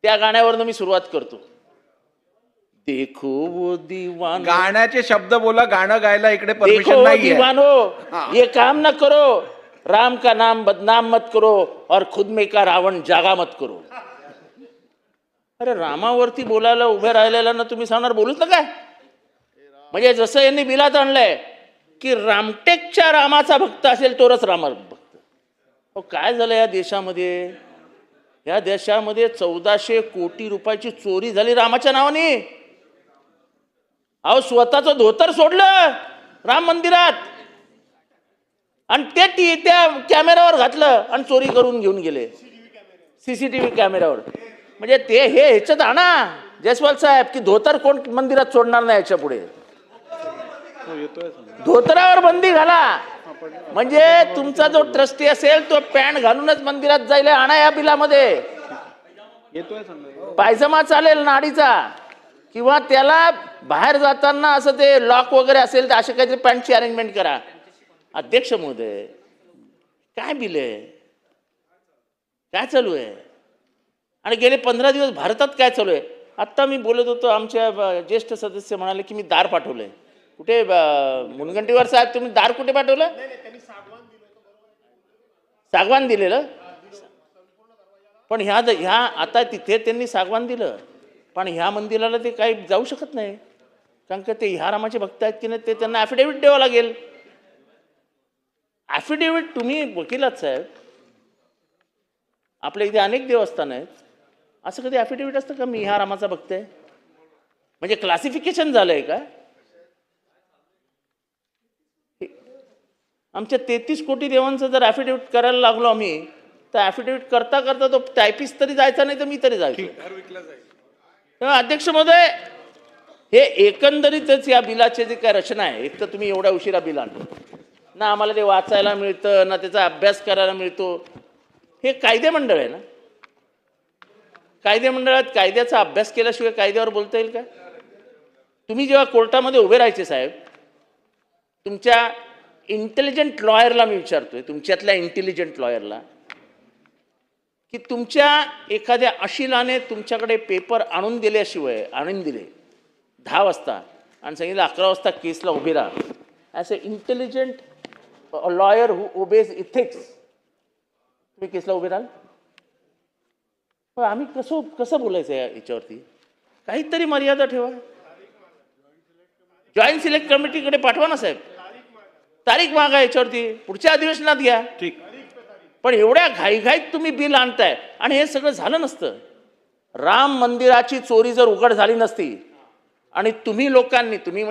त्या गाण्यावरनं मी सुरुवात करतो. देखो वो दीवानो, गाण्याचे शब्द बोला, गाणं गायला इकडे देखो परमिशन वो नाहीये. दीवानो ये काम न करो, राम का नाम बदनाम मत करो और खुद में का रावण जागा मत करो. अरे रामावरती बोलायला उभे राहिलेला ना तुम्ही सांगणार बोलूच ना काय. म्हणजे जसं यांनी बिलात आणलंय की रामटेकच्या रामाचा भक्त असेल तोच रामा भक्त. अहो काय झालं या देशामध्ये? या देशामध्ये 1400 कोटी रुपयाची चोरी झाली रामाच्या नावाने. अहो स्वतःचं धोतर सोडलं राम मंदिरात आणि ते त्या कॅमेऱ्यावर घातलं आणि चोरी करून घेऊन गेले सीसीटीव्ही कॅमेऱ्यावर. म्हणजे ते हे ह्याच्यात आणा जयस्वाल साहेब की धोतर कोण मंदिरात सोडणार नाही याच्या पुढे. धोतरावर बंदी घाला. म्हणजे तुमचा जो ट्रस्टी असेल तो पॅन्ट घालूनच मंदिरात जाईल आणा या बिलामध्ये. पायजमा चालेल नाडीचा किंवा त्याला बाहेर जाताना असं ते लॉक वगैरे असेल तर अशा काहीतरी पॅन्टची अरेंजमेंट करा. अध्यक्ष महोदय काय बिल आहे? काय चालू आहे? आणि गेले 15 दिवस भारतात काय चालू आहे? आत्ता मी बोलत होतो, आमच्या ज्येष्ठ सदस्य म्हणाले की मी दार पाठवलंय. कुठे मुनगंटीवार साहेब तुम्ही दार कुठे पाठवलं? सागवान दिलेलं. पण ह्या आता तिथे त्यांनी सागवान दिलं पण ह्या मंदिराला ते काही जाऊ शकत नाही कारण का ते ह्या रामाचे भक्त आहेत की नाही ते त्यांना ॲफिडेव्हिट द्यावं लागेल. ॲफिडेव्हिट तुम्ही वकिलात साहेब, आपल्या इथे अनेक देवस्थान आहेत, असं कधी ॲफिडेव्हिट असतं का मी ह्या रामाचा भक्त आहे? म्हणजे क्लासिफिकेशन झालंय का? आमच्या 33 कोटी देवांचं जर ॲफिडेव्हिट करायला लागलो आम्ही तर ॲफिडेव्हिट करता करता तो टायपिस्ट तरी जायचा नाही तर मी तरी जायचो. तेव्हा अध्यक्ष महोदय हे एकंदरीतच या बिलाचे जे काय रचना आहे, एक तर तुम्ही एवढ्या उशिरा बिल आणलं ना, आम्हाला ते वाचायला मिळतं ना त्याचा अभ्यास करायला मिळतो. हे कायदे मंडळ आहे ना, कायदे मंडळात कायद्याचा अभ्यास केल्याशिवाय कायद्यावर बोलता येईल का? तुम्ही जेव्हा कोर्टामध्ये उभे राहायचे साहेब, तुमच्या इंटेलिजंट लॉयरला मी विचारतोय, तुमच्यातल्या इंटेलिजंट लॉयरला, की तुमच्या एखाद्या अशिलाने तुमच्याकडे पेपर आणून दिल्याशिवाय आणून दिले 10 वाजता आणि सांगितलं 11 वाजता केसला उभे राहा, as a intelligent lawyer who obeys ethics तुम्ही केसला उभे राहाल? पण आम्ही कसं बोलायचं याच्यावरती? काहीतरी मर्यादा ठेवा. जॉईंट सिलेक्ट कमिटीकडे पाठवा ना साहेब, तारीख मागा याच्यावरती, पुढच्या अधिवेशनात घ्या. ठीक. पण एवढ्या घाईघाईत तुम्ही बिल आणताय आणि हे सगळं झालं नसतं. राम मंदिराची चोरी जर उघड झाली नसती आणि तुम्ही म्हणजे